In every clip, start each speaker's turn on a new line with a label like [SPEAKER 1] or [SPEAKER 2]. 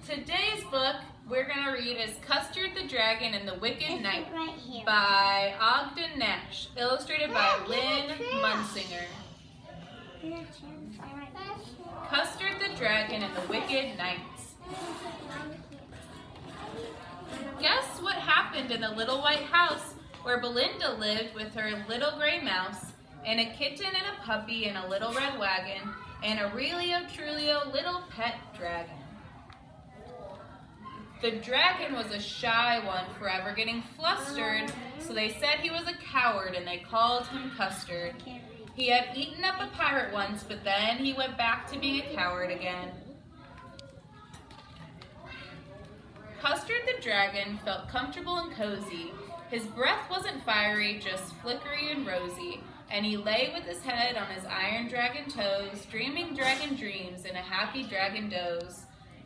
[SPEAKER 1] Today's book we're going to read is Custard the Dragon and the Wicked Knight
[SPEAKER 2] right
[SPEAKER 1] by Ogden Nash, illustrated by Lynn Munsinger. Custard the Dragon and the Wicked Knights. Guess what happened in the little white house where Belinda lived with her little gray mouse and a kitten and a puppy and a little red wagon and a Relio Trulio little pet dragon. The dragon was a shy one, forever getting flustered, so they said he was a coward and they called him Custard. He had eaten up a pirate once, but then he went back to being a coward again. Custard the Dragon felt comfortable and cozy. His breath wasn't fiery, just flickery and rosy, and he lay with his head on his iron dragon toes, dreaming dragon dreams in a happy dragon doze.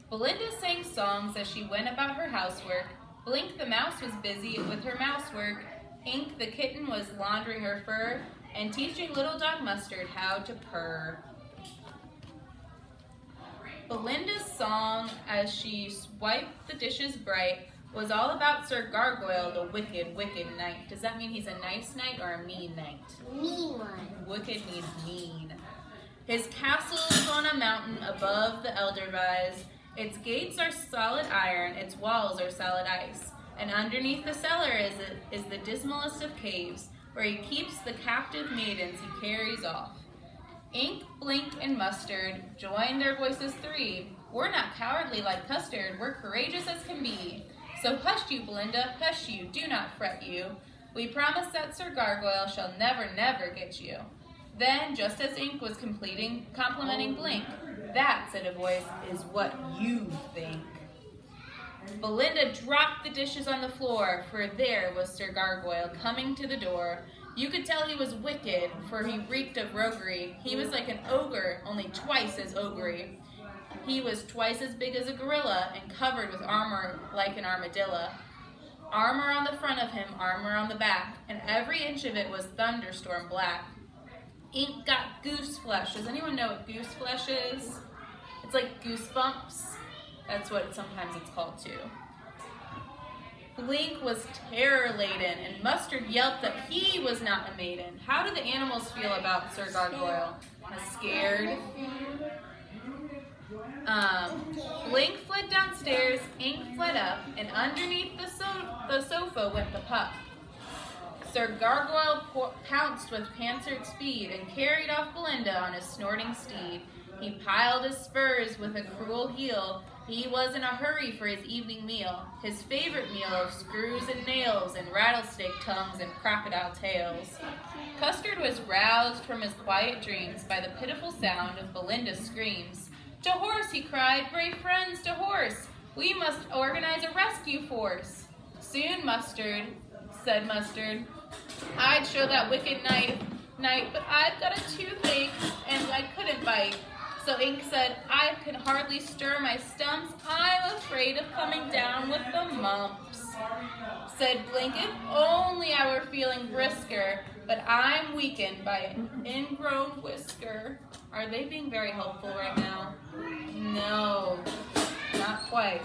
[SPEAKER 1] Belinda sang songs as she went about her housework. Blink the mouse was busy with her mousework. Ink the kitten was laundering her fur and teaching little dog Mustard how to purr. Belinda's song as she wiped the dishes bright was all about Sir Gargoyle, the wicked, wicked knight. Does that mean he's a nice knight or a mean knight?
[SPEAKER 2] Mean one.
[SPEAKER 1] Wicked means mean. His castle is on a mountain above the Eldervise. Its gates are solid iron, its walls are solid ice. And underneath the cellar is the dismalest of caves, where he keeps the captive maidens he carries off. Ink, Blink, and Mustard join their voices three. We're not cowardly like Custard, we're courageous as can be. So hush you, Belinda, hush you, do not fret you. We promise that Sir Gargoyle shall never, never get you. Then, just as Ink was complimenting Blink, that, said a voice, is what you think. Belinda dropped the dishes on the floor, for there was Sir Gargoyle coming to the door. You could tell he was wicked, for he reeked of roguery. He was like an ogre, only twice as ogre-y. He was twice as big as a gorilla and covered with armor like an armadillo. Armor on the front of him, armor on the back, and every inch of it was thunderstorm black. Ink got goose flesh. Does anyone know what goose flesh is? It's like goosebumps. That's what sometimes it's called too. Blink was terror-laden, and Mustard yelped that he was not a maiden. How do the animals feel about Sir Gargoyle? Scared. Blink fled downstairs, Ink fled up, and underneath the sofa went the pup. Sir Gargoyle pounced with pantsed speed and carried off Belinda on his snorting steed. He piled his spurs with a cruel heel. He was in a hurry for his evening meal, his favorite meal of screws and nails and rattlesnake tongues and crocodile tails. Custard was roused from his quiet dreams by the pitiful sound of Belinda's screams. "To horse!" he cried. "Brave friends, to horse! We must organize a rescue force." "Soon, Mustard," said Mustard. "I'd show that wicked knight, but I've got a toothache and I couldn't bite." So Ink said, "I can hardly stir my stumps. I'm afraid of coming down with the mumps." Said Blink, "If only I were feeling brisker, but I'm weakened by an ingrown whisker." Are they being very helpful right now? No, not quite.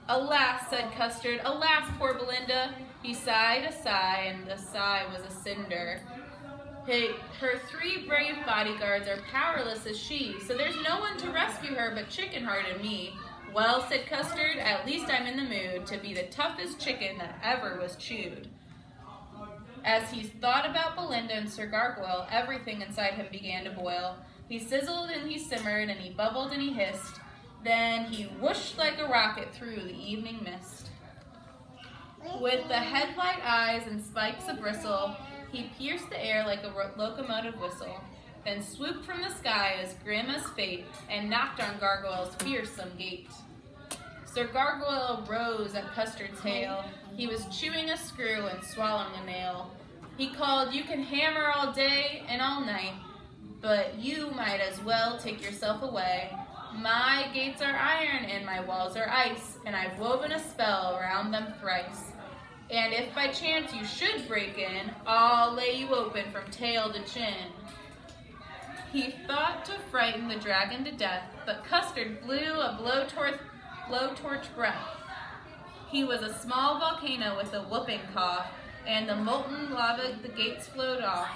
[SPEAKER 1] "Alas," said Custard, "alas, poor Belinda." He sighed a sigh, and the sigh was a cinder. Her three brave bodyguards are powerless as she, so there's no one to rescue her but chicken-hearted me. "Well," said Custard, "at least I'm in the mood to be the toughest chicken that ever was chewed." As he thought about Belinda and Sir Gargoyle, everything inside him began to boil. He sizzled and he simmered, and he bubbled and he hissed. Then he whooshed like a rocket through the evening mist. With the headlight eyes and spikes of bristle, he pierced the air like a locomotive whistle, then swooped from the sky as grim as fate and knocked on Gargoyle's fearsome gate. Sir Gargoyle rose at Custard's hail. He was chewing a screw and swallowing a nail. He called, "You can hammer all day and all night, but you might as well take yourself away. My gates are iron and my walls are ice, and I've woven a spell around them thrice. And if by chance you should break in, I'll lay you open from tail to chin." He thought to frighten the dragon to death, but Custard blew a blowtorch blowtorch breath. He was a small volcano with a whooping cough, and the molten lava the gates flowed off.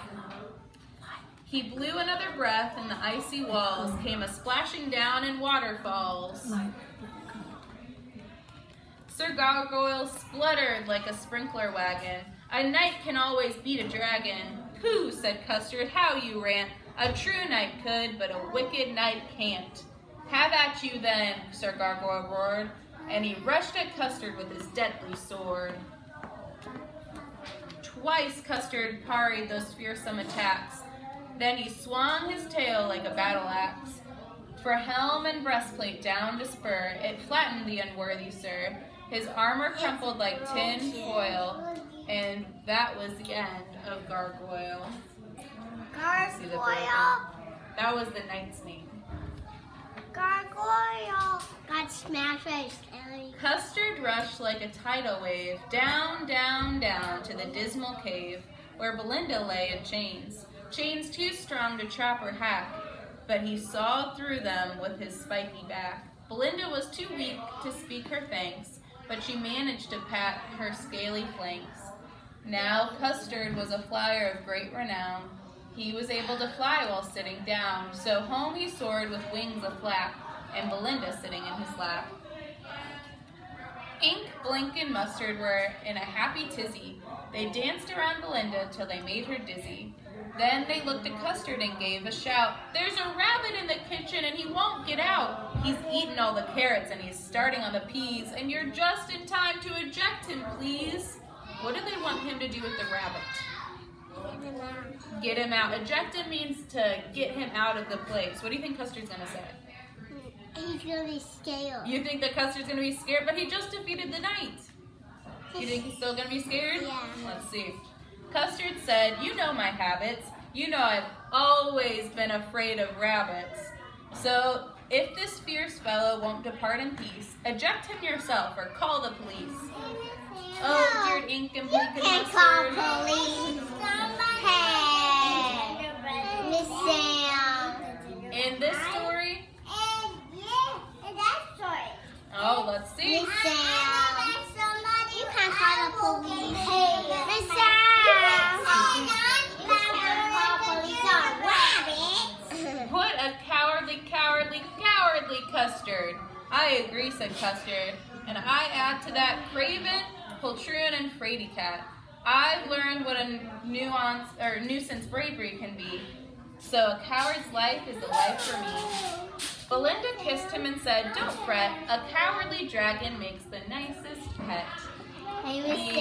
[SPEAKER 1] He blew another breath, and the icy walls came a-splashing down in waterfalls. Sir Gargoyle spluttered like a sprinkler wagon. A knight can always beat a dragon. Pooh, said Custard, how you rant. A true knight could, but a wicked knight can't. Have at you then, Sir Gargoyle roared, and he rushed at Custard with his deadly sword. Twice Custard parried those fearsome attacks. Then he swung his tail like a battle axe. For helm and breastplate down to spur, it flattened the unworthy sir. His armor crumpled like tin foil, and that was the end of Gargoyle.
[SPEAKER 2] Gargoyle?
[SPEAKER 1] That was the knight's name.
[SPEAKER 2] Gargoyle got smashed by a skeleton.
[SPEAKER 1] Custard rushed like a tidal wave, down, down, down to the dismal cave, where Belinda lay in chains. Chains too strong to trap or hack, but he sawed through them with his spiky back. Belinda was too weak to speak her thanks, but she managed to pat her scaly flanks. Now Custard was a flyer of great renown. He was able to fly while sitting down, so home he soared with wings aflap, and Belinda sitting in his lap. Ink, Blink, and Mustard were in a happy tizzy. They danced around Belinda till they made her dizzy. Then they looked at Custard and gave a shout. There's a rabbit in the kitchen and he won't get out. He's eaten all the carrots and he's starting on the peas, and you're just in time to eject him, please. What do they want him to do with the rabbit? Get him out. Eject him means to get him out of the place. What do you think Custard's going to say?
[SPEAKER 2] He's going to be scared.
[SPEAKER 1] You think that Custard's going to be scared? But he just defeated the knight. You think he's still going to be scared?
[SPEAKER 2] Yeah.
[SPEAKER 1] Let's see. Custard said, you know my habits. You know I've always been afraid of rabbits. So if this fierce fellow won't depart in peace, eject him yourself or call the police. Oh, dear Ink and Blink and
[SPEAKER 2] Can't
[SPEAKER 1] Mustard.
[SPEAKER 2] call police. Hey, Miss Sam.
[SPEAKER 1] In this story,
[SPEAKER 2] In that story.
[SPEAKER 1] oh, let's see.
[SPEAKER 2] Miss Sam. You can't call the police. Miss Sam.
[SPEAKER 1] What a cowardly, cowardly, cowardly Custard. I agree, said Custard. And I add to that craven, poltroon, and fraidy cat. I've learned what a nuisance bravery can be. So a coward's life is a life for me. Belinda kissed him and said, don't fret, a cowardly dragon makes the nicest pet.
[SPEAKER 2] Hey, Miss